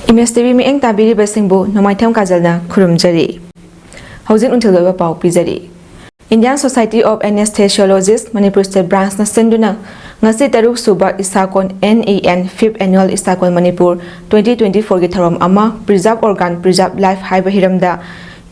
Image TV mieng tabiri basingbu nomaitham kajalna khurumjari. Housing until the pau pizari. Indian Society of Anesthesiologists Manipur State Branch na senduna ngasi taruk suba isakon NAN 5th Annual Isakon Manipur 2024 gi tharom ama preserve organ preserve life haiba hiramda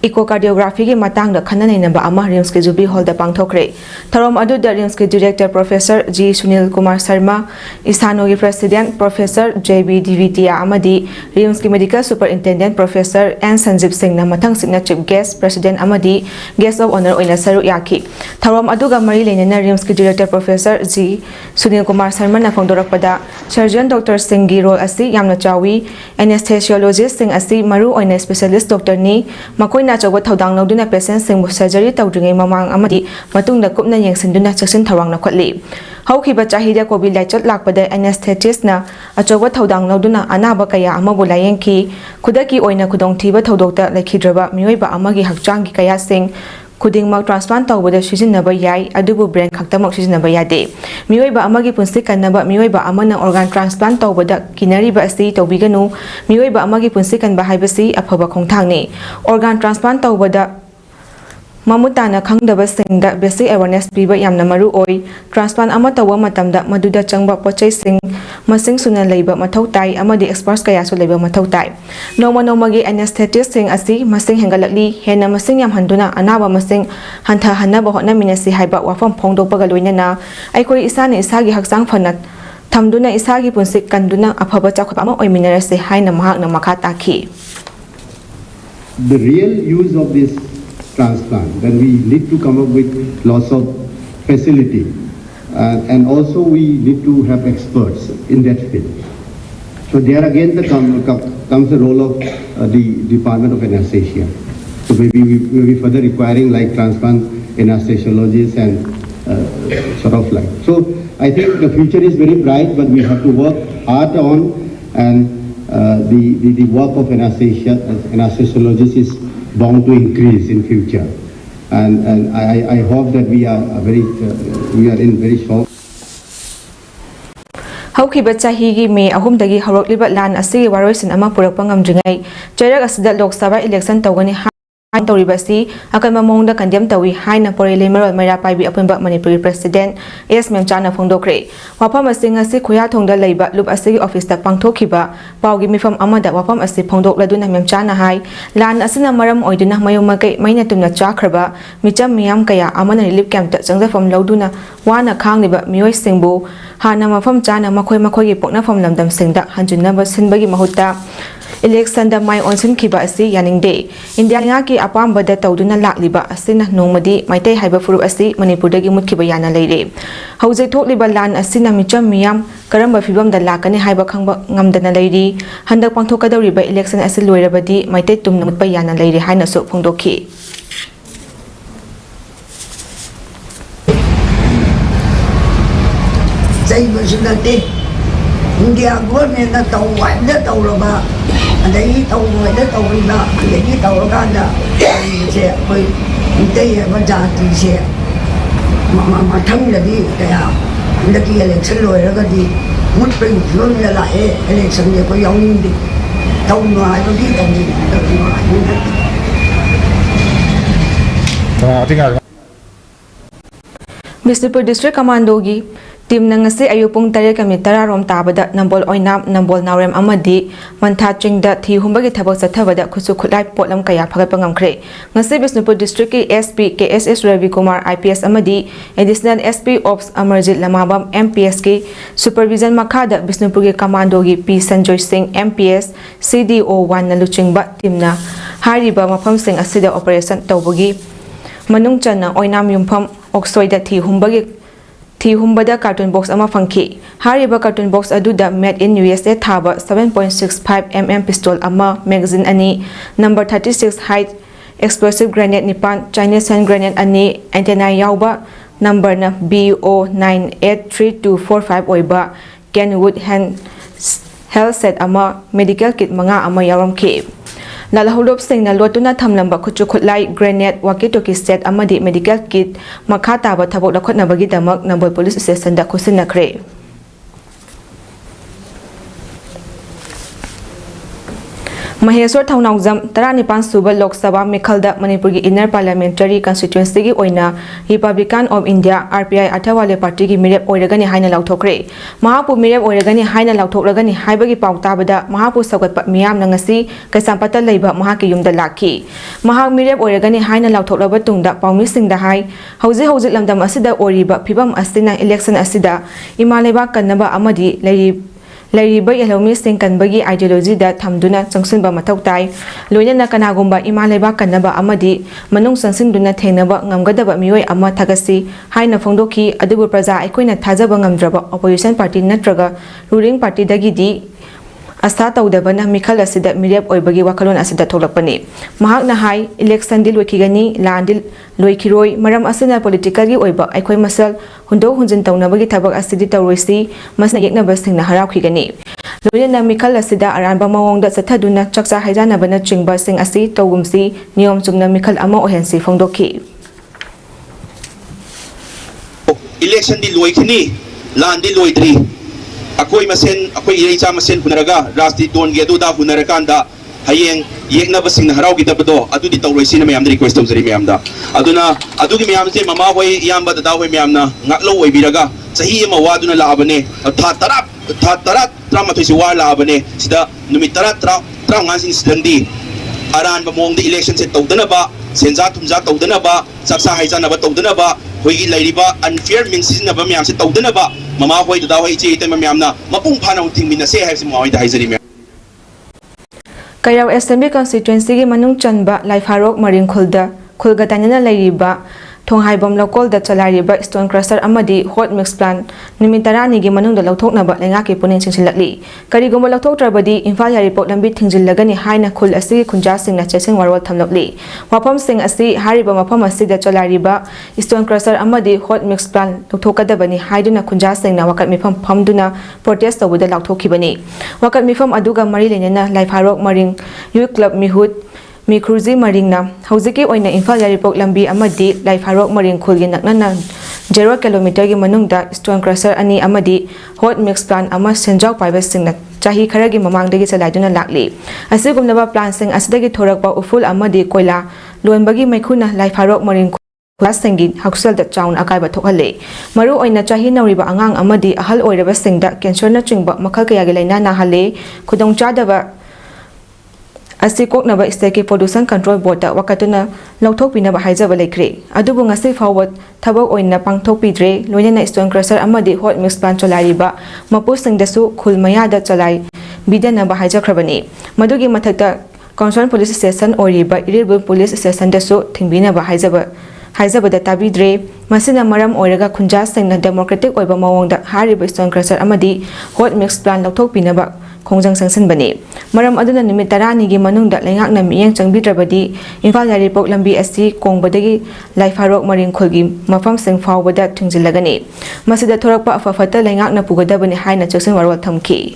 echocardiography gi matang da khana nei namba ama RIMS ke Jubi Hall da pangthokre tharom adu da RIMS ke Director Professor G Sunil Kumar Sharma Isano gi President Professor JB Divitia amadi RIMS ki Medical Superintendent Professor N Sanjeev Singh na mathang signa Chief Guest President amadi Guest of Honor oina saru yaki tharom adu ga mari leinena RIMS ki Director Professor G Sunil Kumar Sharma na phongdorakpada Surgeon Dr Singh gi role asi yamna chawi anesthesiologist Singh asi maru oina specialist doctor ni makoina chawwa thodang loduna patient sing surgery tawdringai mamang amadi matungda kupna yengsinduna chaksin thawang na khotli haukiba chahida covid laichot lakpada anesthetist na achawwa thodang loduna anaba kaya amabu layengki khudaki oina khudong thiba thodokta lekhidraba miyoiba amagi hakchang gi kaya sing kudingmak transplant tawbada sijinaba yai adubu brain khaktamak sijinaba yade miyoiba amagi punsi kanaba miyoiba amana organ transplant tawbada kinariba asi tawbiganu miyoiba amagi punsi kanba haibasi afaba khongthangni organ transplant tawbada mamutana khangdaba singda basic awareness piba yamna maru oi transplant ama tawa matamda maduda changba pochai sing masing suna leiba mathau tai amadi experts kaya su leiba mathau tai noma gi anesthetist sing asi masing hengalakli hena masing yam handuna anaba masing hantha hanaba hotna minasi haiba wafam phongdokpaga loinana aikoi isane isagi haksang phanat thamduna isagi punsik kanduna afaba chakhop ama oiminarase haina mahak na makha takhi. The real use of this transplant, then we need to come up with lots of facility and also we need to have experts in that field. So there again comes the role of the Department of Anesthesia. So maybe we will be further requiring like transplant anesthesiologists and sort of like. So I think the future is very bright, but we have to work hard on, and the work of anesthesiologists is bound to increase in future, and I hope that we are in very short. Haukiba chahigi me ahumdagi horokliba lan asigi waroisin ama purakpa ngamdringai chairak asida Lok Sabha election tawgani Toribasi, Akamamong condemned the Haina Porilimero Mara Pibi Apunba Manipuri President, S. Memchana Fondokre. Wapam sing a sequia tongue the labor, loop a city office that Pangtokiba, Pau give me from Amada Wapam as the Pondok Laduna Memchana High, Lan Asina Maram Oiduna Mayomake, Minatuna Chakraba, Micham Miam Kaya, Amana Lip Camp, Janga from Lauduna, Wana Kangiba, Mio Singbo, Hanama from Jana, Makoi Makoi, Pokna from Lamdam Singda, Hanjunaba Sinbagi Mahuta. Election da mai onsin kiba asi yaning de India nga ki apam bada tawduna lakliba asina nongmadi maitei haiba furu asi Manipur dagi mutkiba yana leire hauze thokliba lan asina micham miyam karamba fibam da lakani haiba khangba ngamdana leiri handak pangthokadawriba election asi loirabadi maitei tumna mutpa yana leire haina su phongdokhi jai basunate India government na tawai da tawraba adai tawai da tawina adai tawraganda se koi intei ba jati se mathang lagi kaya lagi election loiraga di mutpe philom la la election ye ko yaung di tawna ai di tawni Bisnupur District Commando gi Tim nangasi ayupung tare kami tararom tabada nambol oinam nambol naurem amadi mantaching da thi humbagi thabak sathabada khusu khulai potlam kaya phagat pangamkhre ngasi Bisnupur District ki SP KSS Ravi Kumar IPS amadi Additional SP Ops Amarjit Lamabam MPS ki supervision makhada Bisnupur gi commando gi P Sanjoy Singh MPS CDO1 na luchingba timna hariba mafam sing asida operation tawbagi manung chana oinam yumpham oksoida thi humbada carton box ama fangki hariba carton box aduda made in USA thaba 7.65 mm pistol ama magazine ani number 36 height explosive grenade nipan Chinese hand grenade ani antenna yauba number na BO983245 oiba Kenwood hand health set ama medical kit manga ama yaramki Lalahulop Singh na lotuna thamlamba khuchukhulai grenade walkie-talkie set amadi medical kit makha taba thabok lakhotnabagi damak Nambol police station da khusinakre Maheswar Thaunaujam 19 suba Lok Sabha Mikhalda Manipur gi Inner Parliamentary Constituency gi oina Republican of India RPI Athawale Party gi mirep oiragani haina lauthokre Mahapu mirep oiragani haina lauthokragani haibagi pautabada Mahapu sagatpa miyam na ngasi kaisampata leiba mahaki yumda lakhi Mahak mirep oiragani haina lauthoklaba tungda paumi singda hai hauji lamdam asida oriba phibam asina election asida imaleba kannaba amadi Lariba Yalomi Sing Kanbagi ideology that Tamduna Junction Bamatautai, Loyana Kanagumba, Imaleba Kanaba Amadi, Manung Sansin Duna Tainaba, Namgadaba Mue Ama Tagasi, Haina Fondoki, Adubu Praza, Equina Tazabangam Draba, Opposition Party Natraga, ruling party Dagidi. Asa taudabana Mikal asida mirep oibagi wakalon asida tholakpani mahak na hai election dil wekigani landil loikiroi maram asina political gi oiba aikoi masal hundo hunjin taunabagi thabak asidi tawroisi masna yekna basing na harau khigani loyana Mikal asida aranba mawongda sathaduna chaksa haijana bana chingba sing asi tawgumsi niyom chungna Mikal ama ohensi phongdokhi election dil loikini landil loidri Akoi masen, akoi irecha masen hunaraga, rasti don gedu da hunarakanda, hayeng yekna basing na harau kita bedo, adu di tawroisi na mayam na request of zari mayam da. Adu ki mayam se mama hoy yamba da hoy mayam na ngaklo hoy biraga, sahi ma wadu na laabane, tarat trama to si wa laabane, sida numitarat tra ngansin sidandi. Aran ba mong di election se tawdana ba, senza tumza tawdana ba, saksa haisa na ba tawdana ba, hoy lairiba unfair means na ba mayam se tawdana ba. Mama hoy da hoy chi ite mayam na mapung phana uting min na se hai se mawai da hai zari me Kayau Assembly constituency gi manung chanba Laifarok Maring khulga tanana lairiba Thonghaibam local da chalariba stone crusher amadi hot mix plant nimitarani gi manung da lauthokna ba lenga ke punin chingsilakli karigomba lauthoktrabadi Imphal Yaripok lambi thingjillagani haina khul asi khunja singna chesing warwal thamlokli wapam sing asi hariba mapam asi da chalariba stone crusher amadi hot mix plant lauthokadabani haiduna khunja singna wakat mifam phamduna protest tawuda lauthokhibani wakat mifam aduga mari lenena Laifarok Maring Youth Club Mihut Mikruzi Maringna Hauziki oina Imphal Yaripok lambi amadi Laifarok Maring khulgi naknana 0 kilometer gi manungda stone crusher ani amadi hot mix plant ama senjau paiba singna chahi kharagi mamangdagi chalaiduna lakli asigumnaba plant sing asidagi thorakpa uful amadi koila loinbagi maikhuna Laifarok Maring Sengi Haksal da Chown Akaiba Tokhale Maru oina chahi nauriba angang amadi ahal oiraba singda cancer na chingba makhal kaya gi laina na hale khudong chadaba Asi koknaba State Pollution Control Board da wakatuna lauthokpinaba haijaba lekre adubu ngasi forward thabak oina pangthokpidre loinena stone crusher amadi hot mix plant cholariba mapusing dasu khulmaya da cholai bidana ba haijakhrabani madugi mathakta concern police station oriba Irilbu police station dasu thingbina ba haijaba da tabidre masina maram oiraga khunja singna democratic oiba mawongda hariba stone crusher amadi hot mix plant lauthokpinaba Kongjang Sangsan Bani. Maram aduna nimit tarani gi manungda lengak na miyang changbidrabadi Imphal Yaripok lambi asi kongbadagi Laifarok Maring khulgi mafam sing fawbada thingjillagani. Masida thorakpa afafata lengak na pugadabani haina chaksin warwal thamki.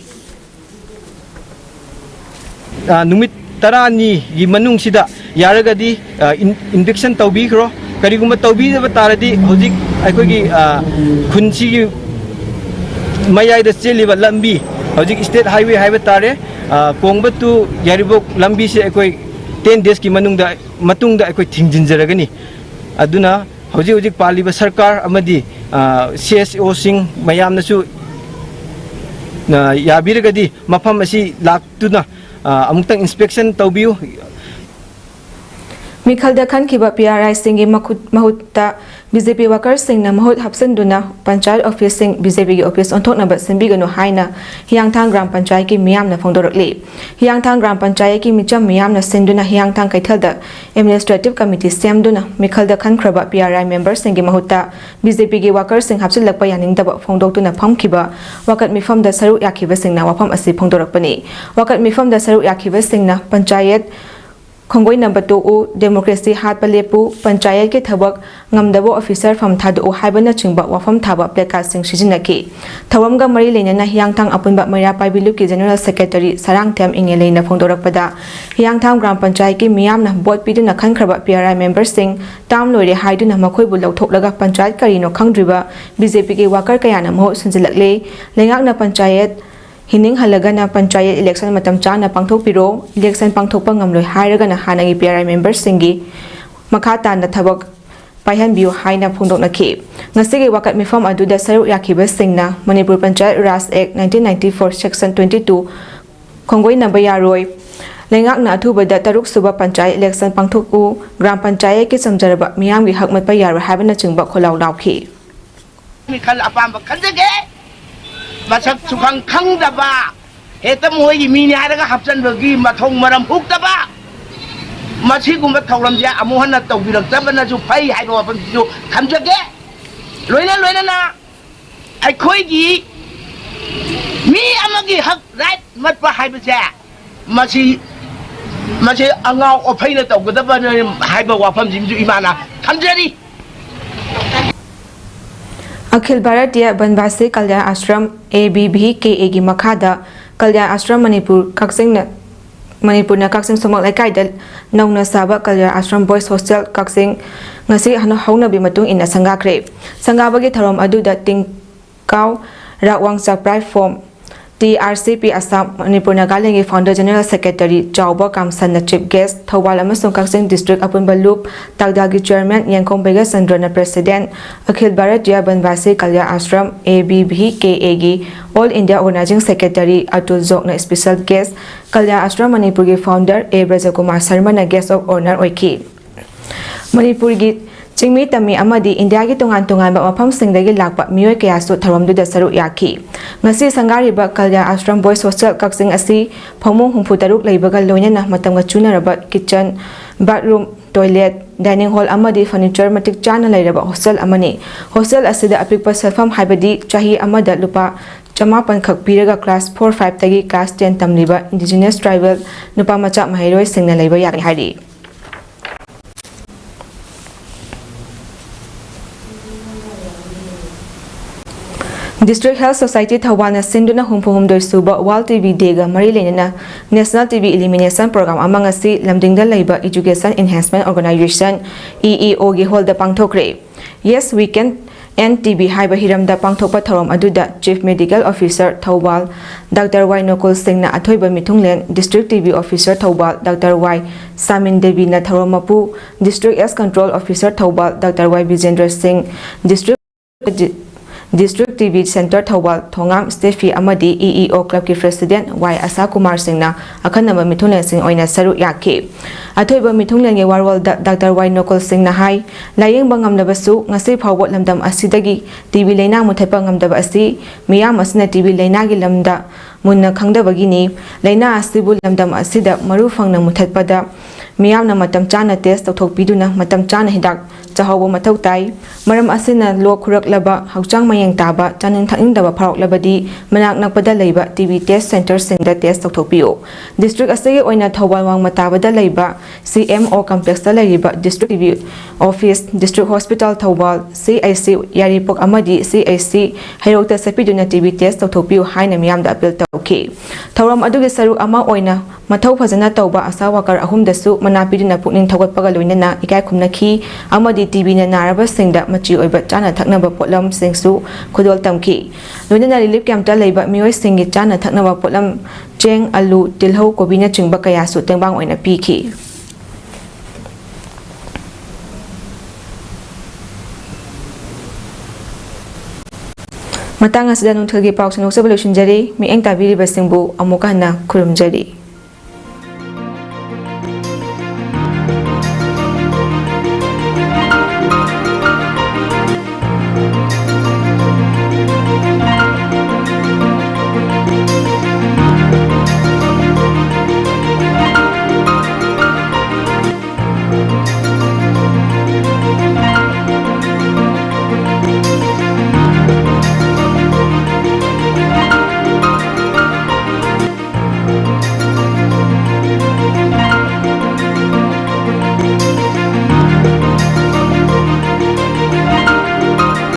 Numit tarani gi manung sida yaragadi injection tawbikro karigumba tawbidaba taradi hojik aikogi khunsi gi mayai da cheliba lambi Hojik state highway highway tare kongba tu Yaribok lambi se ekoi 10 days ki matungda ekoi thingjinjaragani aduna hojik paliba sarkar amadi CSO sing mayamna su yabiragadi mafam asi laktuna amutang inspection tawbiu Mikhalda Khankiba PRI Singi Mahutta BJP workers singna mahut hapsanduna panchayat office sing BJP gi office onthoknaba simbigano haina Hiangthang Gram Panchayat ki miyamna phongdorakli Hiangthang Gram Panchayat ki micham miyamna sinduna Hiangthang Kaithalda administrative committee semduna Mikhalda Khankraba PRI members singi mahutta BJP gi workers sing hapsilakpa yaningdaba phongdoktuna phamkiba wakat mifamda saru yakhiba singna wafam asi phongdorakpani wakat mifamda saru yakhiba singna panchayat Khongoi number 2 democracy hat palepu panchayat ke thabak ngamdabo officer from thadu haibana chingba wafam thaba placard sing sijinaki thawamga mari leinana Hiangthang apunba Maria Paibilu ki general secretary Sarang Them ingeleina phongdorakpada Hiangthang gram panchayat ki miyamna board piduna khankraba PRI members sing tam loire haiduna makhoi bu lauthoklaga panchayat karino khangdriba BJP ki worker kayana mo sinjilakle lengakna panchayat हिनिंग हलगना panchayat election मतम चाना पांथोकपिरो election पांथोकपा ngamloi hairagana hanagi PRI members singi makha tanda thabak paihanbiu haina phungdoknakhi ngasigi wakat mifam aduda saru yakhiba singna Manipur Panchayat Raj Act 1994 section 22 khongoi namba yaroi lengak na athubada taruk suba panchayat election pangthoku gram panchayat ki samjaraba miyam gi hakmat pa yar habana chingba kholaw lawkhi mi khal apam khandage masak sukhang khangdaba heta moi gi mi ni haraga hapchan bagi mathong maram hukdaba masi gumba thawram ja amohana tawbirak tabana ju phai hai ro apam ju khamjage loina na ai khoi gi mi amagi hak right mat pa hai ba ja masi angau ophai na tawgadaba hai ba wafam jim ju imana khamjari Akhil Bharatiya Banvasi Kalyan Ashram ABBKA gi makhada Kalyan Ashram Manipur na Kaksing Somak Laikai da nauna saba Kalyan Ashram Boys Hostel Kaksing ngasi hauna bi matung ina sangakre sangabagi tharom adu da tingkaw rawang saprai form TRCP Assam Manipur Nagaland Founder General Secretary Chauba Kamsan na Chief Guest Thawal amasung Kaksing District Apunba Loop Tagdagi Chairman Yangkong Bega Sandrana President Akhil Bharatiya Banvasi Kalyan Ashram ABBKA gi All India Organizing Secretary Atul Zok na Special Guest Kalyan Ashram Manipur gi Founder A Brajakumar Sharma na Guest of Honor oiki Manipur gi Chingmi tami amadi India gi tungan ba mafam singdagi lakpa miyoy kaya su tharamduda saru yakhi ngasi sangari ba Kalyan Ashram Boys Hostel Kaksing asi phomung humputaruk leibaga loinana matamga chunaraba kitchen bathroom toilet dining hall amadi furniture matik chana leiraba hostel amani hostel asida apikpa selfam haibadi chahi amada lupa chamapan khak piraga class 4-5 tagi class 10 tamliba indigenous tribal nupa macha mahairoi singna leiba yakhi hari District Health Society Thawalna Sinduna Humpuhumdoi Suba Wall TV Dega Mari Lenina National TV Elimination Program among asi Lamdingda Labor Education Enhancement Organization EEO gi hold the pangthokre Yes we can end TB haiba hiramda pangthokpa thorom aduda Chief Medical Officer Thawal Dr. Y Nokul Singh na athoiba mithunglen District TV Officer Thawal Dr. Y Samin Devi na thoromapu District S Control Officer Thawal Dr. Y Vijendra Singh District TV Center Thawal Thongam Steffi Amadi EEO Club ki President Y Asa Kumar Singh na akhanaba mithunglen sing oina saru yakhi athoiba mithunglen ge warwal Dr. Y Nokul Singh na hai layeng bangamdaba su ngasi phawbot lamdam asidagi TV leina muthaipa ngamdaba asi miyam asina TV leina gi lamda munna khangdabagi ni leina asibu lamdam asida maru phangna muthatpada miyamna matam chana test tawthokpiduna matam chana hidak chahawo mathau tai maram asina lok khuraklaba hauchang mayeng taba chaning thakingdaba pharaklabadi manak nakpada leiba TV test center singda test tawthokpio district asege oina thawal wang matabada leiba CMO complex ta leiba district TV office district hospital thawal CIC yaripok amadi CIC hairokta sapiduna TV test tawthokpio haina miyamda appeal tawki thawram aduge saru ama oina mathau phajana tawba asa wakar ahumdasu manapiduna pukning thawatpaga loinana ikai khumnakhi amadi TV na naraba singda machi oiba chana thaknaba potlam singsu khudol tamki loinana relief camp ta leiba mioi singi chana thaknaba potlam cheng alu tilhau kobina chingba kaya su tengbang oina pikhi matang asida nungthagi pauk sanok sabalo shinjari mi eng tabiri basingbu amukana khurumjari